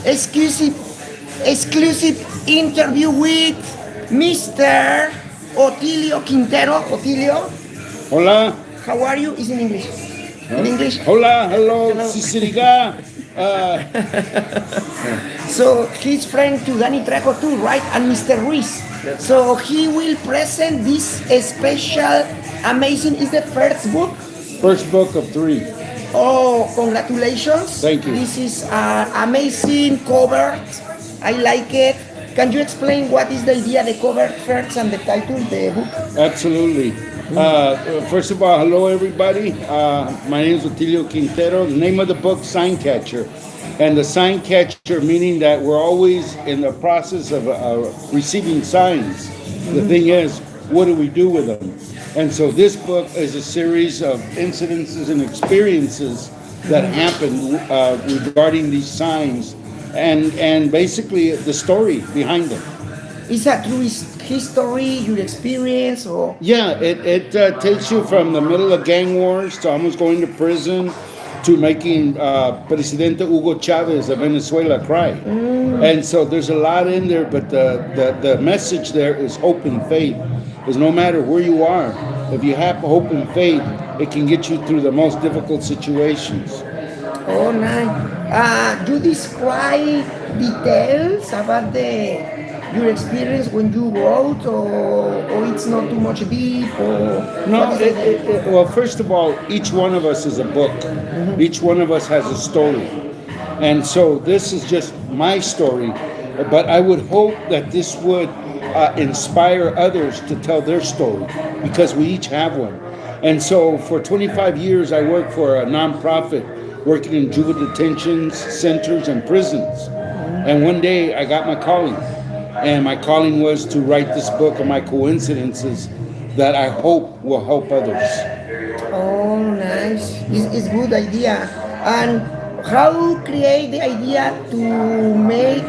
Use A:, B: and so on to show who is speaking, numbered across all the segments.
A: exclusive interview with Mr. Otilio Quintero. Otilio,
B: Hola.
A: how are you? It's in English. In English.
B: Hola, hello, Sisiriga.
A: So his friend to Danny Trejo too, right? And Mr. Ruiz. So he will present this special, amazing. Is the first book?
B: First book of 3.
A: Oh, congratulations!
B: Thank you.
A: This is an amazing cover. I like it. Can you explain what is the idea, the cover first, and the title, the book?
B: Absolutely. First of all, hello everybody. My name is Otilio Quintero. The name of the book, Sign Catcher. And the sign catcher meaning that we're always in the process of receiving signs. The thing is, what do we do with them? And so this book is a series of incidences and experiences that happen regarding these signs and basically the story behind them.
A: Is that true history, your experience, or?
B: Yeah, it takes you from the middle of gang wars to almost going to prison to making Presidente Hugo Chavez of Venezuela cry. And so there's a lot in there, but the message there is hope and faith. Because no matter where you are, if you have hope and faith, it can get you through the most difficult situations.
A: Oh, nice. You describe details about your experience when you wrote, or it's not too much deep, or
B: No, well, first of all, each one of us is a book. Each one of us has a story. And so this is just my story, but I would hope that this would inspire others to tell their story, because we each have one. And so for 25 years, I worked for a nonprofit working in juvenile detention centers and prisons. And one day I got my calling. And my calling was to write this book of my coincidences that I hope will help others.
A: Oh, nice. It's good idea. And how create the idea to make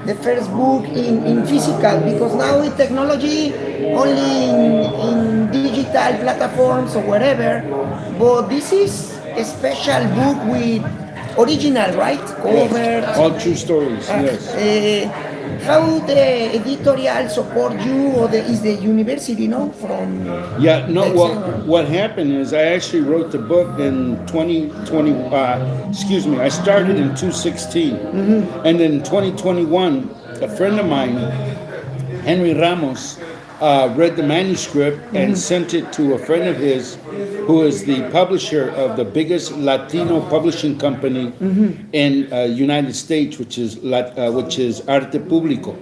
A: the first book in physical? Because now with technology, only in digital platforms or whatever, but this is a special book with original, right? Cover.
B: Yes. All true stories, yes.
A: How the editorial support you, or is the university, from?
B: Yeah, no, well, what happened is I actually wrote the book in 2020, I started in 2016. And in 2021, a friend of mine, Henry Ramos, read the manuscript and sent it to a friend of his who is the publisher of the biggest Latino publishing company in United States, which is Arte Público.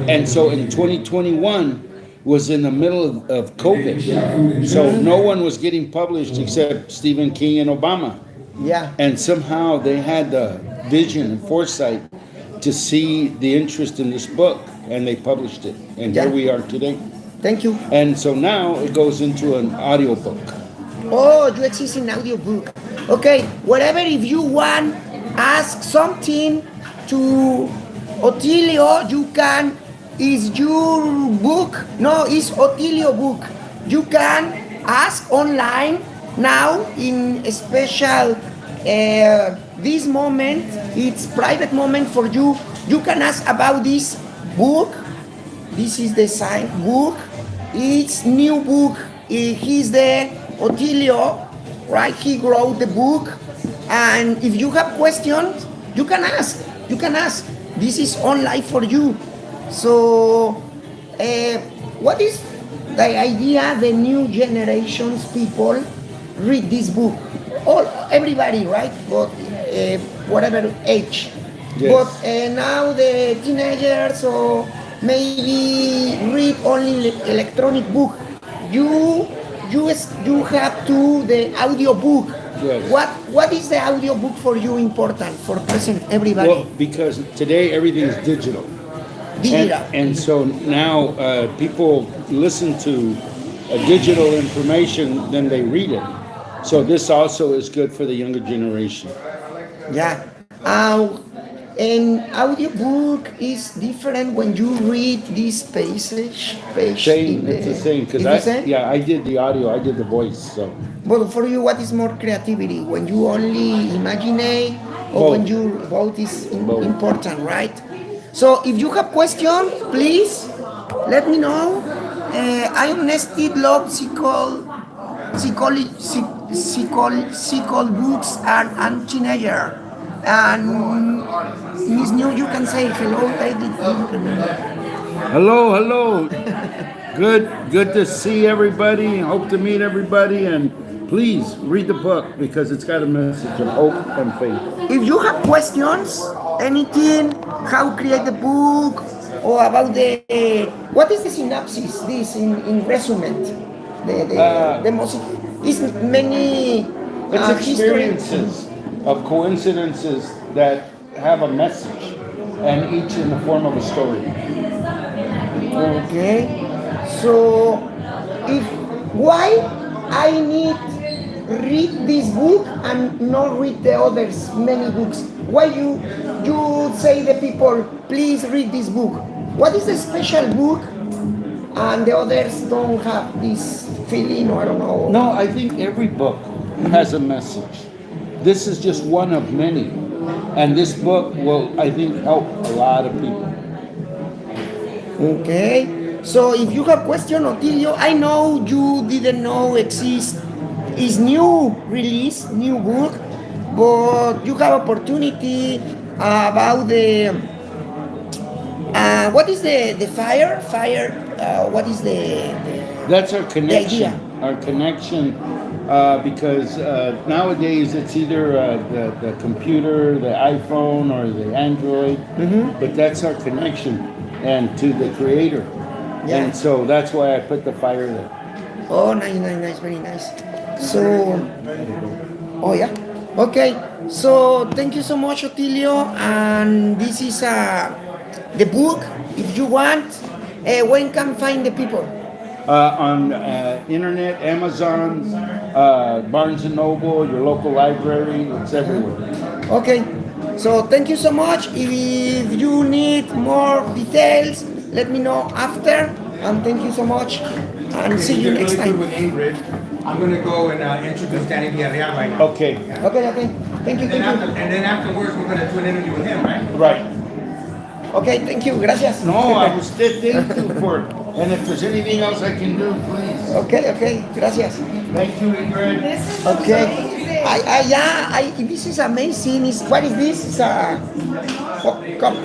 B: And so in 2021 was in the middle of COVID. So no one was getting published except Stephen King and Obama.
A: Yeah.
B: And somehow they had the vision and foresight to see the interest in this book, and they published it. And here we are today.
A: Thank you.
B: And so now it goes into an audiobook.
A: Oh, you exist in audiobook. Okay, whatever, if you want, ask something to Otilio, you can. Is your book? No, it's Otilio book. You can ask online now in a special, this moment, it's private moment for you. You can ask about this book. This is the sign book. It's new book. He's the Otilio, right? He wrote the book. And if you have questions, you can ask. You can ask. This is online for you. So, what is the idea the new generations people read this book? Everybody, right? But whatever age.
B: Yes.
A: But now the teenagers, or maybe read only electronic book. You have to the audio book.
B: Yes.
A: What is the audio book for you important for present everybody?
B: Well, because today everything is digital. And so now people listen to digital information, then they read it. So this also is good for the younger generation.
A: Yeah. An audiobook is different when you read this page.
B: Same, it's the same. Because I did the audio, I did the voice. So.
A: But for you, what is more creativity? When you only imagine or when
B: Both.
A: your vote is
B: Both.
A: important, right? So if you have questions, please let me know. I honestly love psychol books and teenager. And Miss New, you can say hello. I didn't remember.
B: Hello, hello. Good to see everybody. Hope to meet everybody. And please read the book because it's got a message of hope and faith.
A: If you have questions, anything, how create the book, or about the what is the synopsis? This in resume, the most is many
B: It's
A: history.
B: experiences of coincidences that have a message, and each in the form of a story.
A: Okay, so if why I need read this book and not read the others many books? Why you say the people please read this book? What is the special book and the others don't have this feeling or I don't know?
B: No, I think every book has a message. This is just one of many. And this book will, I think, help a lot of people.
A: Okay. So if you have question, Otilio, I know you didn't know exist is new release, new book, but you have opportunity about the what is the fire? What is
B: That's our
A: the
B: connection.
A: idea?
B: Our connection, because nowadays it's either the computer, the iPhone, or the Android. But that's our connection, and to the Creator.
A: Yeah.
B: And so that's why I put the fire there.
A: Oh, nice, very nice. So, oh yeah, okay. So thank you so much, Otilio, and this is the book. If you want, when can find the people?
B: On internet, Amazon, Barnes and Noble, your local library, it's everywhere.
A: Okay. So thank you so much. If you need more details, let me know after. And thank you so much. And see you next
C: Really good
A: time.
C: with Ingrid. I'm going to go and introduce Danny Villarreal right now.
B: Okay,
A: Okay. Thank you.
C: And then afterwards, we're going to do an interview with him, right?
B: right.
A: Okay, thank you. Gracias.
B: No, I was thank you for it. And if there's anything else I can do, please.
A: Okay. Gracias.
B: Thank you, Ingrid.
A: Okay. This is amazing. What is this? It's a cup.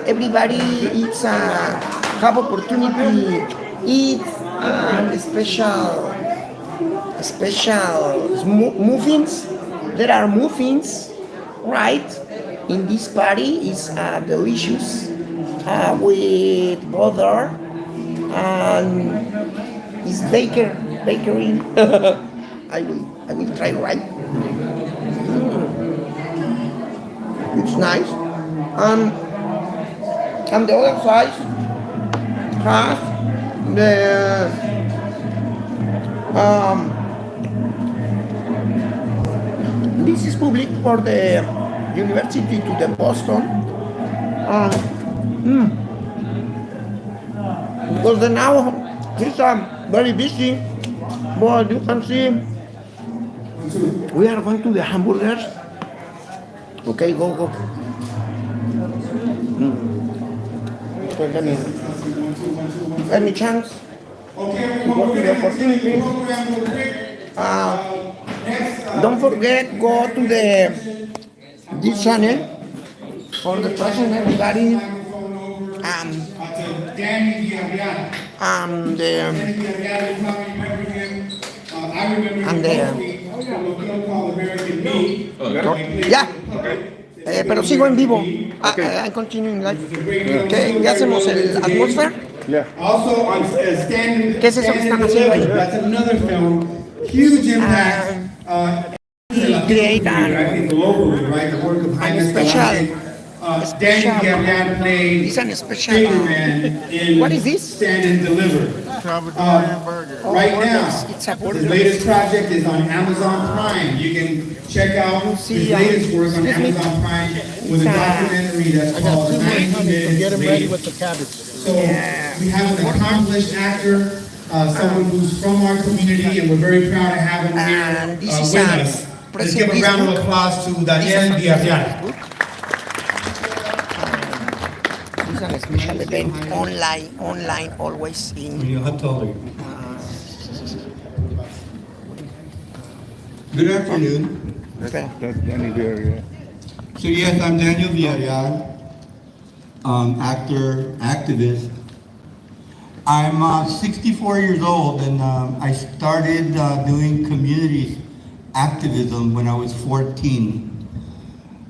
A: Everybody eats have opportunity eat special muffins. There are muffins, right? In this party is delicious with butter and is bakery. I will try right. It's nice. And the other side has the this is public for the university to the Boston. Because the now it's very busy, but you can see we are going to the hamburgers. Okay, go. So let me chance to go to the opportunity. Don't forget, go to this channel for the present everybody. Ya. Pero sigo en vivo. I'm continuing live. ¿Qué hacemos? ¿El atmosphere?
B: Yeah.
C: Also, Stand.
A: ¿Qué es eso que están haciendo ahí?
C: That's another film. Huge impact.
A: Create
C: I think globally, right? The work of Jaime
A: special.
C: Danny Villarreal played
A: It's an special.
C: Fingerman in
A: What is this?
C: Stand and Deliver. Right now,
A: It's a
C: his latest project is on Amazon Prime. You can check out his latest work on Amazon Prime with a documentary that's called 90 Minutes.
D: Get him ready with the cabbage.
C: So we have an accomplished actor, someone who's from our community, and we're very proud to have him here
A: And this is
C: with us. Let's give a round of applause to Daniel Villarreal.
A: This is an special event online, always in.
C: How tall are you? Good afternoon.
B: That's Danny Villarreal.
C: So yes, I'm Daniel Villarreal, actor, activist. I'm 64 years old, and I started doing community activism when I was 14.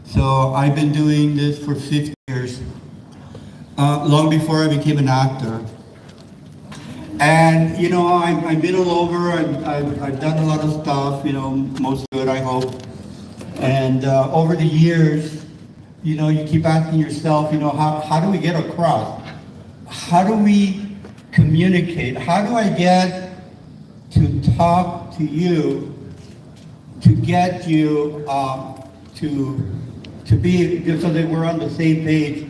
C: So I've been doing this for 50 years, long before I became an actor. And you know, I've been all over. I've done a lot of stuff. You know, most good, I hope. And over the years, you know, you keep asking yourself, you know, how do we get across? How do we communicate? How do I get to talk to you, to get you to be, so that we're on the same page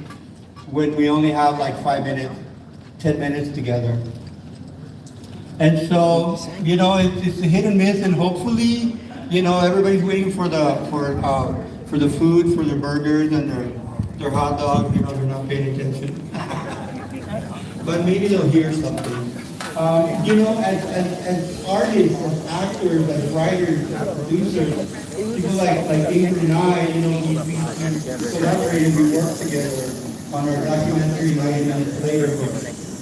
C: when we only have like 5 minutes, 10 minutes together? And so, you know, it's a hit and miss, and hopefully, you know, everybody's waiting for the food, for their burgers and their hot dogs. You know, they're not paying attention. But maybe they'll hear something. You know, as artists, as actors, as writers, as producers, people like Ingrid and I, you know, we collaborated, we worked together on our documentary 90 Minutes Later, which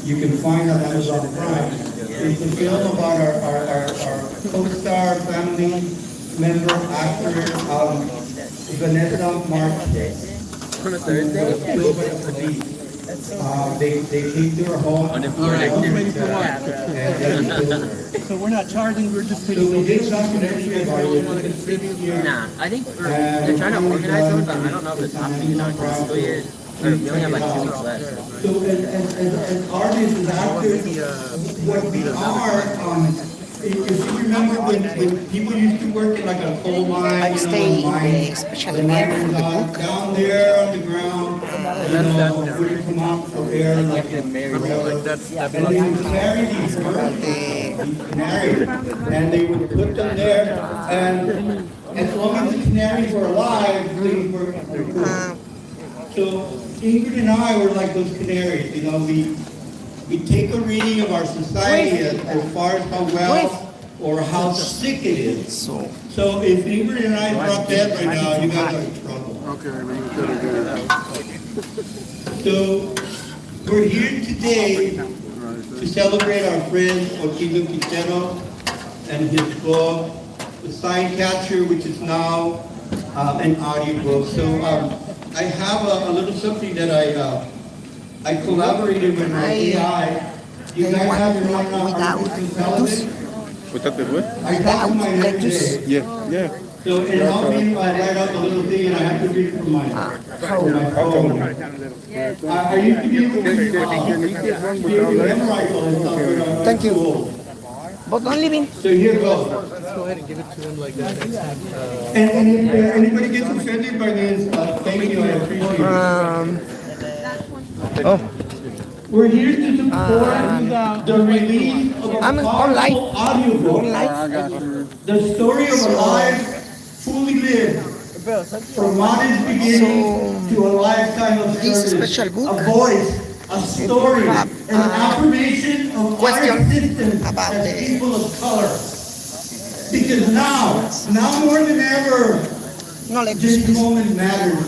C: you can find on Amazon Prime. It's a film about our co-star, family member, actor, Vanessa Marquez.
D: On a Thursday?
C: They came to her home.
D: So we're not charging, we're just putting.
C: So we did a documentary about it.
D: Nah, I think they're trying to organize something, but I don't know if it's happening or not, because it's still here. We only have like 2 weeks left.
C: So as artists, as actors, what we are, if you remember when people used to work in like a coal mine, you know, mine,
A: Special
C: the
A: event
C: miners
A: for the book.
C: down there on the ground, you know, would come out for air like in Mary. And they would carry these birds, these canaries, and they would put them there, and as long as the canaries were alive, things were cool. So Ingrid and I were like those canaries, you know, we take a reading of our society as far as how well or how sick it is. So if Ingrid and I drop dead right now, you guys are in trouble.
B: Okay,
C: So we're here today to celebrate our friend Otilio Quintero and his book, The Sign Catcher, which is now an audiobook. So I have a little something that I collaborated with my AI. You guys have your own artificial intelligence?
B: Without the what?
C: I talk to mine every day.
B: Yeah.
C: So it helps me if I write out the little thing and I have to read it from my phone. I used to be able to memorize all this stuff. But
A: Thank you.
C: too old.
A: But don't leave in.
C: So here goes.
D: Let's go ahead and give it to him like that.
C: And if anybody gets offended by this, thank you, I appreciate it. We're here to support the release of a
A: I'm on
C: powerful
A: live.
C: audiobook, the story of a life fully lived, from modest beginnings to a lifetime of
A: This
C: service,
A: special book,
C: a voice, a story,
A: have,
C: an affirmation of our
A: question
C: existence
A: about
C: as
A: the-
C: people of color. Because now more than ever,
A: knowledge.
C: this moment matters.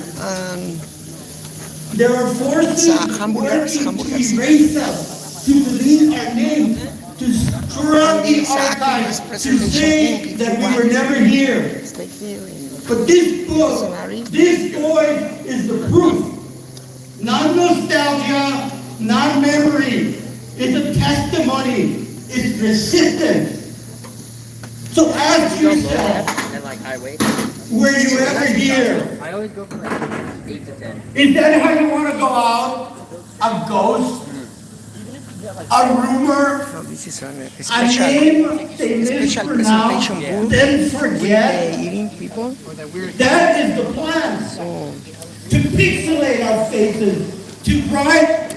C: There are forces
A: hamburgers,
C: working
A: hamburgers.
C: to erase us, to delete our names, to screw up the archives, to say that we were never here.
A: Stay here in
C: But this book, this voice is the proof. Not nostalgia, not memory. It's a testimony. It's resistance. So ask yourself,
D: And like I wait.
C: were you ever here?
D: I always go for like 8 to 10.
C: Is that how you want to go out? A ghost? A rumor?
A: So this is a
C: A
A: special,
C: name they
A: special
C: mispronounce,
A: presentation book.
C: then forget?
A: Eating people.
C: That is the plan.
A: So
C: To pixelate our faces, to write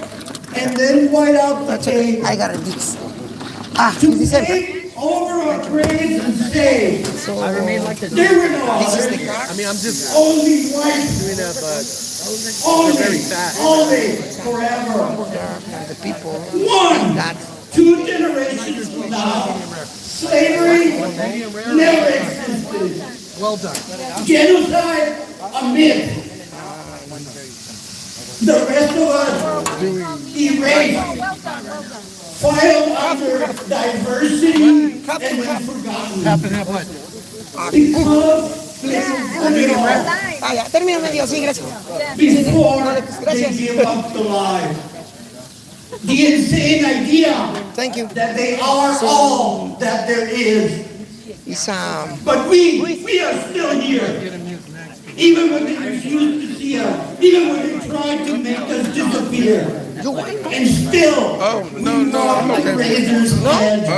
C: and then white out the
A: that's okay.
C: page,
A: I got this. Ah,
C: to
A: this is it.
C: make over our graves and say,
A: So
D: I remain like this.
C: there we go.
A: this is the car.
D: I mean, I'm just
C: Only white,
D: doing it, but
C: only,
D: very fat.
C: only, forever.
A: And the people
C: One,
A: that
C: 2 generations from now, slavery never existed.
D: well done.
C: Genocide, a myth. The rest of us erased, filed under diversity and then forgotten. Because
A: ya, termina medio, sí, gracias.
C: before they
A: Gracias.
C: give up the lie. The insane idea
A: Thank you.
C: that they are all that there is.
A: It's
C: But we are still here. Even when they refuse to see us, even when they try to make us disappear.
A: you want
C: And still, we walk the razor's edge.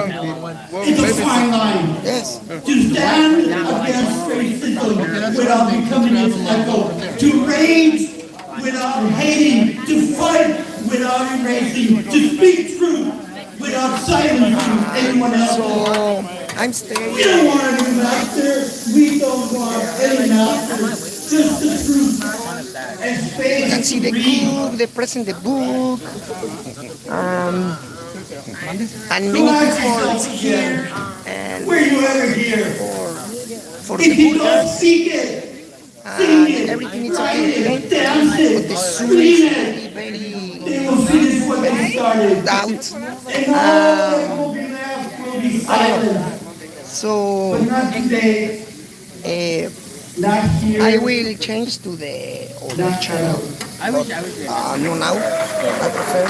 C: It's a fine line.
A: yes.
C: To stand against racism without becoming its echo. To rage without hating. To fight without erasing. To speak truth without silencing anyone else.
A: So I'm
C: We
A: staying.
C: don't want a new master. We don't want any master. Just the truth and
A: You
C: space
A: can see
C: to
A: the
C: read.
A: book, they present the book, and many people is here, and
C: Were you ever here?
A: for
C: If
A: the
C: you don't
A: bookers,
C: speak it, sing it,
A: everything is
C: write
A: okay,
C: it,
A: okay?
C: dance
A: But
C: it,
A: the Zoom
C: scream
A: is
C: it.
A: very
C: They will finish what they started.
A: doubt.
C: And all that will be left will be silent.
A: So
C: But not today, not here.
A: I will change to the other channel.
D: I wish I was here.
A: No, now I prefer.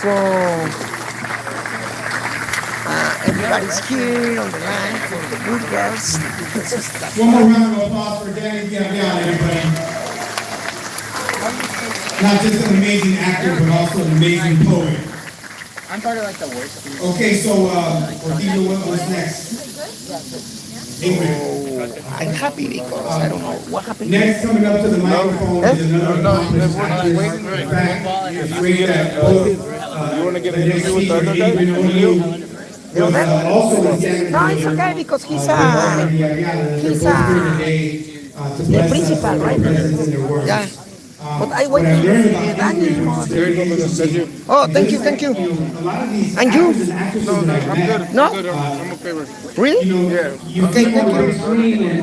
A: So everybody's here on the line for the bookers.
C: One more round of applause for Danny Gagliano, everybody. Not just an amazing actor, but also an amazing poet.
D: I'm part of like the worst people.
C: Okay, so, Otilio, what was next? Ingrid.
A: I'm happy because I don't know what happened.
C: Next, coming up to the microphone is another accomplished actress. In fact, it's great that both,
B: You want to get an
C: the next
B: interview with the other
C: speaker,
B: guy?
C: Ingrid Otilio, was also the second
A: No, it's
C: leader,
A: okay because he's
C: Danny Gagliano. They're
A: he's
C: both here today, to bless us
A: principal,
C: with
A: right?
C: their presence and their words.
A: yeah. But I
C: What
A: wait
C: I
A: for
C: learned about
A: Danny.
C: Ingrid is very interesting.
A: Oh, thank you, thank you.
C: A lot of these
A: And you?
C: actors and actresses that I've met,
A: No?
B: I'm okay with it.
A: Really?
C: you know, you
A: Okay,
C: come
A: thank
C: on
A: you.
C: the screen and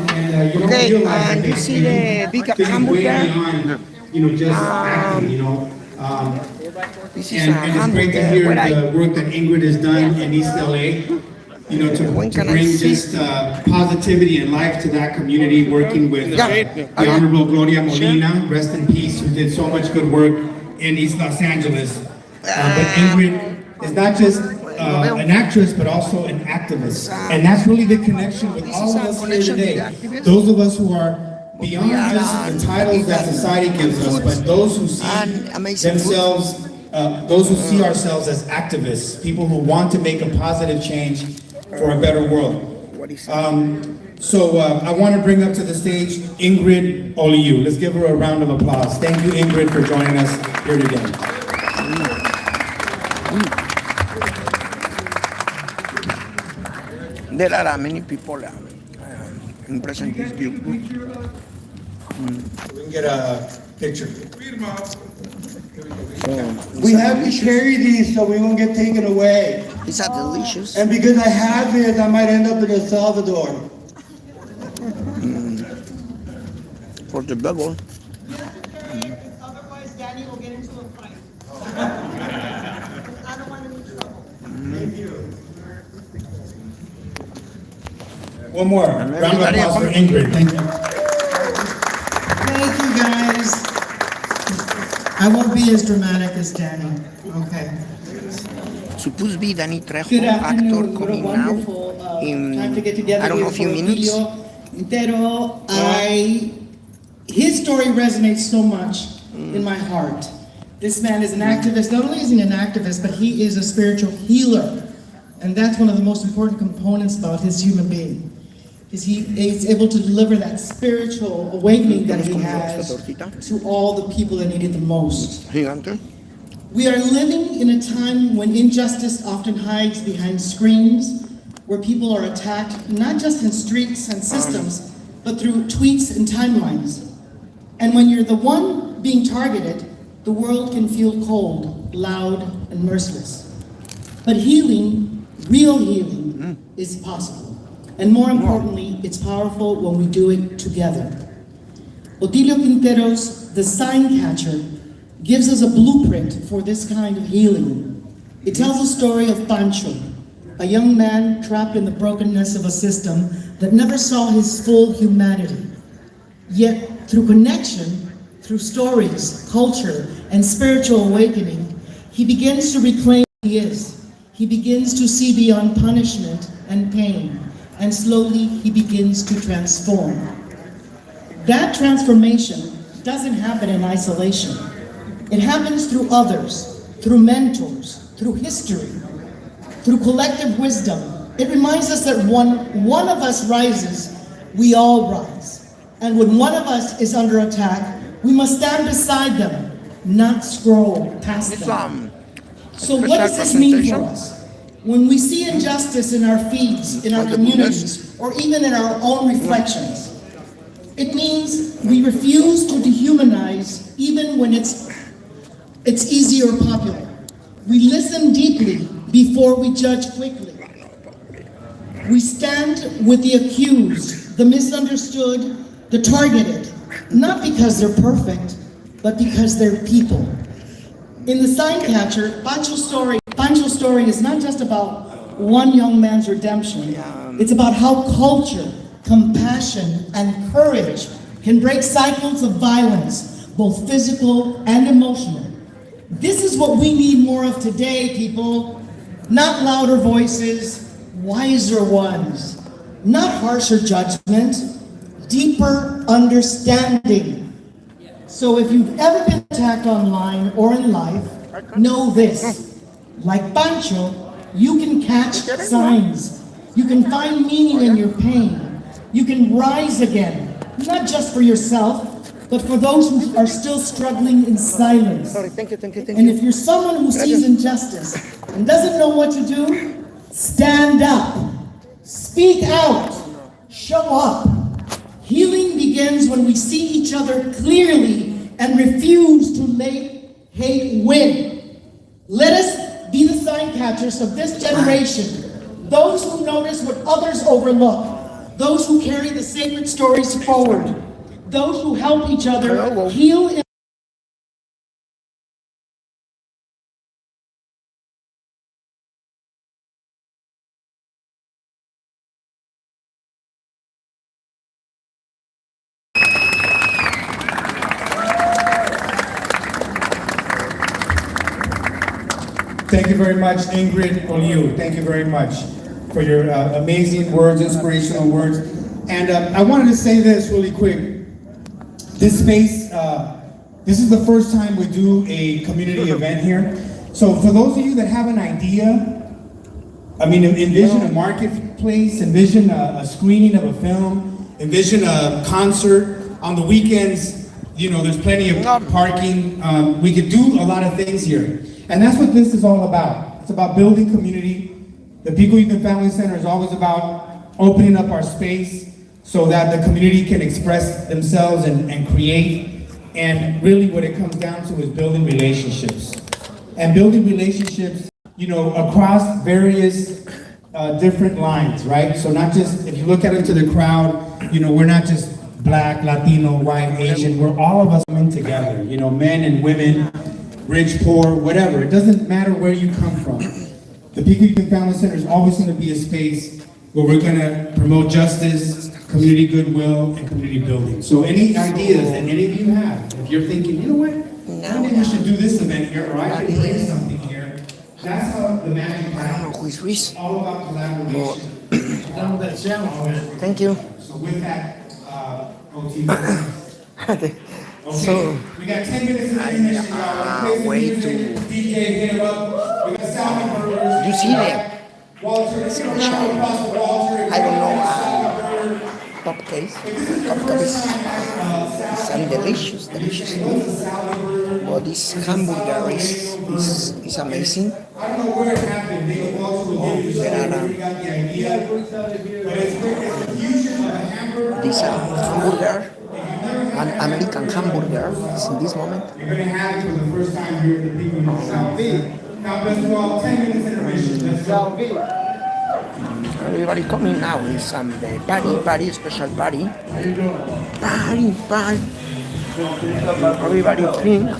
C: you don't
A: Okay,
C: realize
A: and
C: that
A: you
C: they
A: see the big
C: things way
A: hamburger.
C: beyond, you know, just acting, you know.
A: This is a
C: And it's great to
A: hamburger
C: hear
A: where I
C: the work that Ingrid has done in East LA, you know,
A: When
C: to
A: can I
C: bring
A: see?
C: just positivity and life to that community, working with
A: Yeah.
C: the Honorable Gloria Molina, rest in peace, who did so much good work in East Los Angeles. But Ingrid is not just an actress, but also an activist. And that's really the connection with all of us here today. Those of us who are beyond just the titles that society gives us, but those who see
A: And amazing food.
C: themselves, those who see ourselves as activists, people who want to make a positive change for a better world.
A: What is
C: So I want to bring up to the stage Ingrid Oliu. Let's give her a round of applause. Thank you, Ingrid, for joining us here today.
A: There are many people in present this view.
C: We can get a picture. We have to carry these so we won't get taken away.
A: These are delicious.
C: And because I have it, I might end up in El Salvador.
A: For the bubble.
E: Otherwise, Daddy will get into a fight. I don't want any trouble.
C: One more round of applause for Ingrid. Thank you.
F: Thank you, guys. I won't be as dramatic as Danny. Okay.
A: Supposed to be Danny Trejo,
F: Good
A: actor
F: afternoon. What a
A: coming now
F: wonderful
A: in,
F: time to get together
A: I don't know, a
F: with
A: few minutes.
F: Otilio. Quintero, his story resonates so much in my heart. This man is an activist. Not only is he an activist, but he is a spiritual healer. And that's one of the most important components about his human being. Is he is able to deliver that spiritual awakening that he has to all the people that need it the most.
A: Gigante.
F: We are living in a time when injustice often hides behind screens, where people are attacked not just in streets and systems, but through tweets and timelines. And when you're the one being targeted, the world can feel cold, loud, and merciless. But healing, real healing, is possible. And more importantly, it's powerful when we do it together. Otilio Quintero's The Sign Catcher gives us a blueprint for this kind of healing. It tells the story of Pancho, a young man trapped in the brokenness of a system that never saw his full humanity. Yet, through connection, through stories, culture, and spiritual awakening, he begins to reclaim who he is. He begins to see beyond punishment and pain, and slowly he begins to transform. That transformation doesn't happen in isolation. It happens through others, through mentors, through history, through collective wisdom. It reminds us that when one of us rises, we all rise. And when one of us is under attack, we must stand beside them, not scroll past them. So what does this mean for us? When we see injustice in our feeds, in our communities, or even in our own reflections, it means we refuse to dehumanize even when it's easy or popular. We listen deeply before we judge quickly. We stand with the accused, the misunderstood, the targeted, not because they're perfect, but because they're people. In The Sign Catcher, Pancho's story is not just about one young man's redemption. It's about how culture, compassion, and courage can break cycles of violence, both physical and emotional. This is what we need more of today, people. Not louder voices, wiser ones. Not harsher judgment, deeper understanding. So if you've ever been attacked online or in life, know this. Like Pancho, you can catch signs. You can find meaning in your pain. You can rise again, not just for yourself, but for those who are still struggling in silence.
A: Thank you.
F: And if you're someone who sees injustice and doesn't know what to do, stand up, speak out, show up. Healing begins when we see each other clearly and refuse to let hate win. Let us be the sign catchers of this generation, those who notice what others overlook, those who carry the sacred stories forward, those who help each other heal in
G: Thank you very much, Ingrid Oliu. Thank you very much for your amazing words, inspirational words. And I wanted to say this really quick. This space, this is the first time we do a community event here. So for those of you that have an idea, I mean, envision a marketplace, envision a screening of a film, envision a concert. On the weekends, you know, there's plenty of parking. We could do a lot of things here. And that's what this is all about. It's about building community. The Pico Youth and Family Center is always about opening up our space so that the community can express themselves and create. And really what it comes down to is building relationships. And building relationships, you know, across various different lines, right? So not just, if you look out into the crowd, you know, we're not just Black, Latino, white, Asian, we're all of us coming together, you know, men and women, rich, poor, whatever. It doesn't matter where you come from. The Pico Youth and Family Center is always going to be a space where we're going to promote justice, community goodwill, and community building. So any ideas that any of you have, if you're thinking, you know what, I think we should do this event here, or I should raise something here, that's how the magic happens. It's all about collaboration.
A: Thank you.
G: So with that, Otilio.
A: So,
G: We got 10 minutes of intermission, y'all.
A: way to-
G: DJ, hit him up. We got Salmon Burgers.
A: you see them?
G: Walter, sit around across the Walter.
A: I don't know, top case is very delicious, delicious food. Well, this hamburger is amazing.
G: I don't know where it happened. They evolved to a dish.
A: There are,
G: We got the idea, but it's a fusion of a hamburger.
A: this hamburger, an American hamburger, is in this moment.
G: You're going to have it for the first time here at the people in Salve. Now, let's go out 10 minutes intermission. Let's go.
A: Everybody coming now. It's the party, special party. Party. Everybody drink.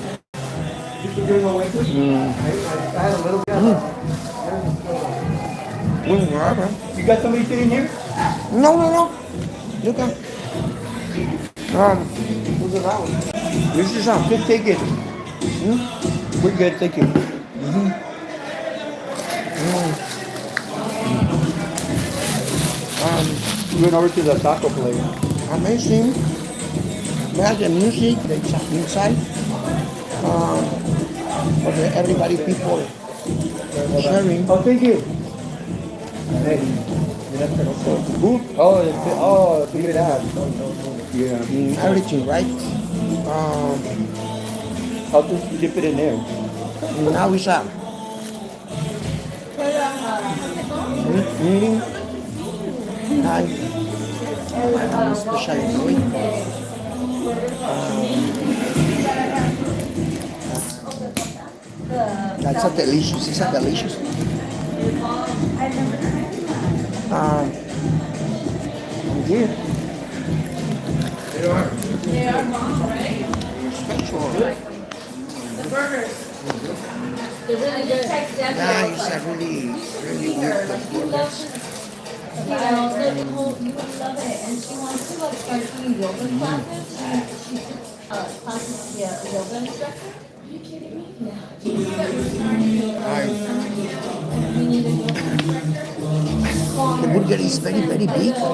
C: You got somebody sitting here?
A: No. You can. This is
C: Just take it. We're good, thank you. We went over to the taco place.
A: amazing. There's the music that's inside. For everybody, people sharing.
C: Oh, thank you. Figure it out. Yeah.
A: Everything, right?
C: I'll just dip it in there.
A: Now it's up. Meeting. Hi. Special drink. That's a delicious. It's a delicious. Here. Special.
H: They're really good.
A: Yeah, it's a really good burgers.
H: You know, you would love it. And she wants to like start doing yoga classes. She took classes to be a yoga instructor. Are you kidding me? Yeah.
A: The burger is very big, so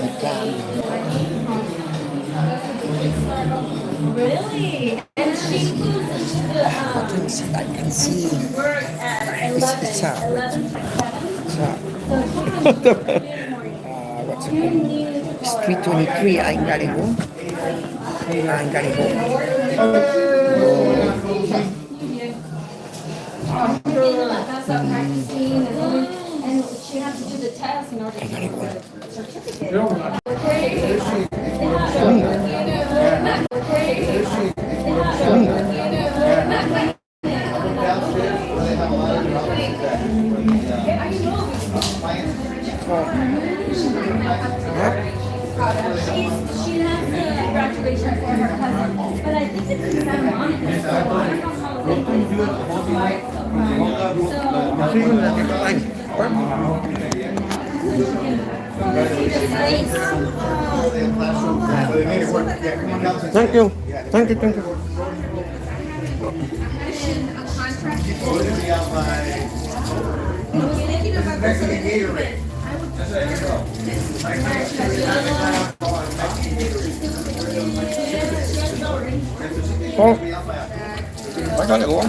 A: you can.
H: Really? And she includes the
A: I can see.
H: work at
A: It's
H: 11.
A: What's it called? It's 3:23. I gotta go.
H: Practicing and she had to do the test in order to get the certificate. She has the graduation for her cousin, but I think it's because I wanted it. So I don't know how it
A: Thank you. Oh, I gotta go.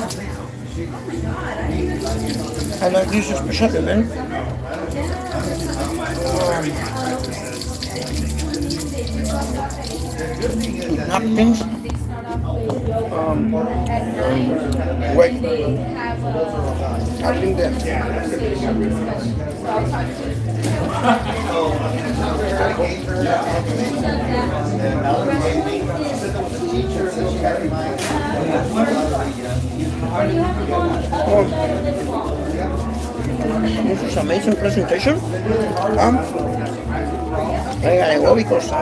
A: I like this special event. Napkins. Wait. I think that. This is amazing presentation. I gotta go because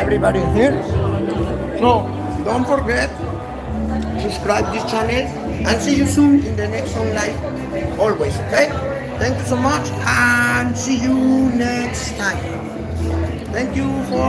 A: everybody here. So don't forget, subscribe this channel and see you soon in the next one live. Always, okay? Thank you so much and see you next time. Thank you for